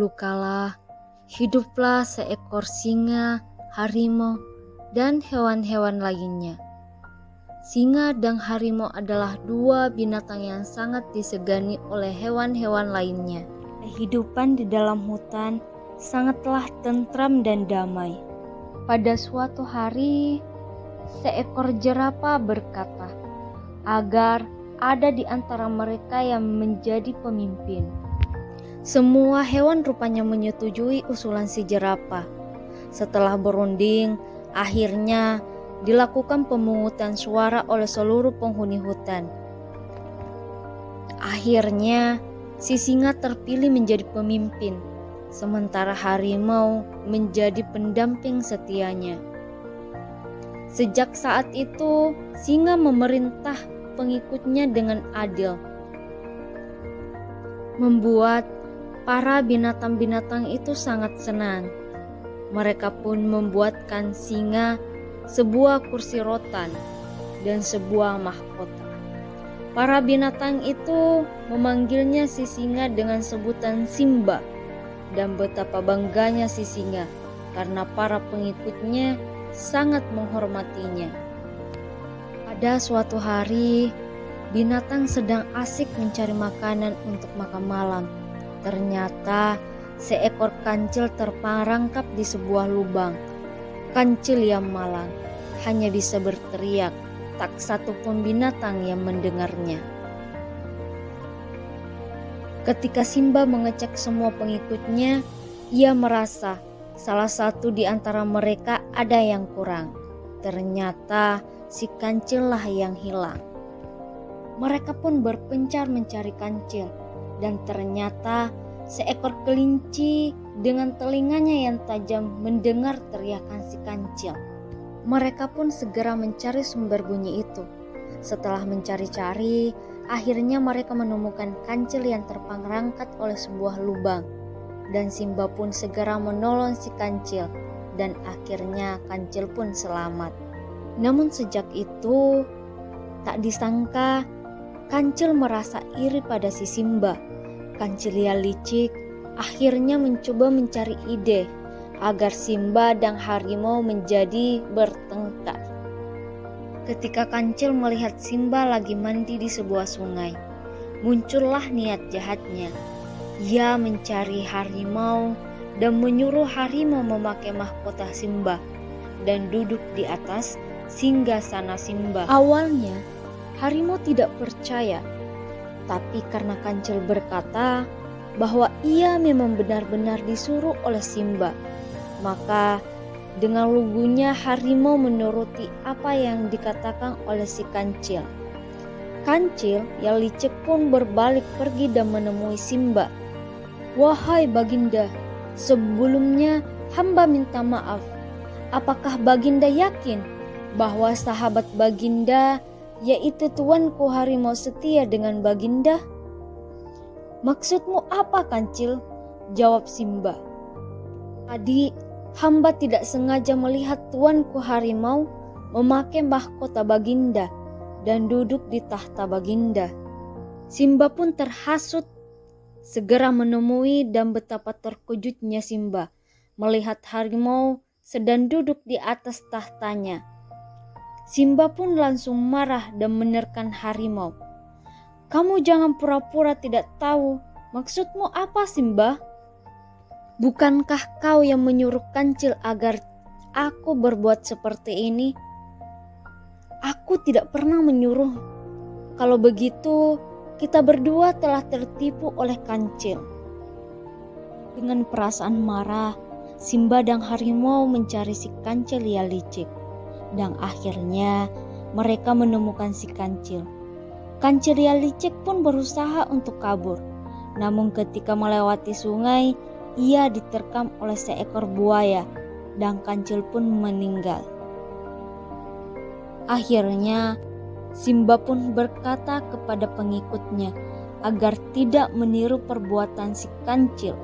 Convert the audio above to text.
Dulu hiduplah seekor singa, harimau, dan hewan-hewan lainnya. Singa dan harimau adalah dua binatang yang sangat disegani oleh hewan-hewan lainnya. Kehidupan di dalam hutan sangatlah tentram dan damai. Pada suatu hari, seekor jerapah berkata agar ada di antara mereka yang menjadi pemimpin. Semua hewan rupanya menyetujui usulan si jerapah. Setelah berunding, akhirnya dilakukan pemungutan suara oleh seluruh penghuni hutan. Akhirnya, si singa terpilih menjadi pemimpin, sementara harimau menjadi pendamping setianya. Sejak saat itu, singa memerintah pengikutnya dengan adil, membuat para binatang-binatang itu sangat senang. Mereka pun membuatkan singa sebuah kursi rotan dan sebuah mahkota. Para binatang itu memanggilnya si singa dengan sebutan Simba, dan betapa bangganya si singa karena para pengikutnya sangat menghormatinya. Pada suatu hari, binatang sedang asik mencari makanan untuk makan malam. Ternyata seekor kancil terperangkap di sebuah lubang. Kancil yang malang hanya bisa berteriak, tak satu pun binatang yang mendengarnya. Ketika Simba mengecek semua pengikutnya, ia merasa salah satu di antara mereka ada yang kurang. Ternyata si kancil lah yang hilang. Mereka pun berpencar mencari kancil, dan ternyata seekor kelinci dengan telinganya yang tajam mendengar teriakan si kancil. Mereka pun segera mencari sumber bunyi itu. Setelah mencari-cari, akhirnya mereka menemukan kancil yang terperangkap oleh sebuah lubang. Dan Simba pun segera menolong si kancil, dan akhirnya kancil pun selamat. Namun sejak itu, tak disangka kancil merasa iri pada si Simba. Kancil yang licik akhirnya mencoba mencari ide agar Simba dan harimau menjadi bertengkar. Ketika kancil melihat Simba lagi mandi di sebuah sungai, muncullah niat jahatnya. Ia mencari harimau dan menyuruh harimau memakai mahkota Simba dan duduk di atas singgasana Simba. Awalnya harimau tidak percaya, tapi karena kancil berkata bahwa ia memang benar-benar disuruh oleh Simba, maka dengan lugunya harimau menuruti apa yang dikatakan oleh si kancil. Kancil yang licik pun berbalik pergi dan menemui Simba. "Wahai Baginda, sebelumnya hamba minta maaf. Apakah Baginda yakin bahwa sahabat Baginda, yaitu tuanku harimau setia dengan Baginda?" "Maksudmu apa, Kancil?" jawab Simba. "Tadi hamba tidak sengaja melihat tuanku harimau memakai mahkota Baginda dan duduk di tahta Baginda." Simba pun terhasut, segera menemui, dan betapa terkejutnya Simba melihat harimau sedang duduk di atas tahtanya. Simba pun langsung marah dan menerkam harimau. "Kamu jangan pura-pura tidak tahu. Maksudmu apa, Simba? Bukankah kau yang menyuruh kancil agar aku berbuat seperti ini?" "Aku tidak pernah menyuruh. Kalau begitu, kita berdua telah tertipu oleh kancil." Dengan perasaan marah, Simba dan harimau mencari si kancil yang licik. Dan akhirnya mereka menemukan si kancil. Kancil yang licik pun berusaha untuk kabur. Namun ketika melewati sungai, ia diterkam oleh seekor buaya dan kancil pun meninggal. Akhirnya Simba pun berkata kepada pengikutnya agar tidak meniru perbuatan si kancil.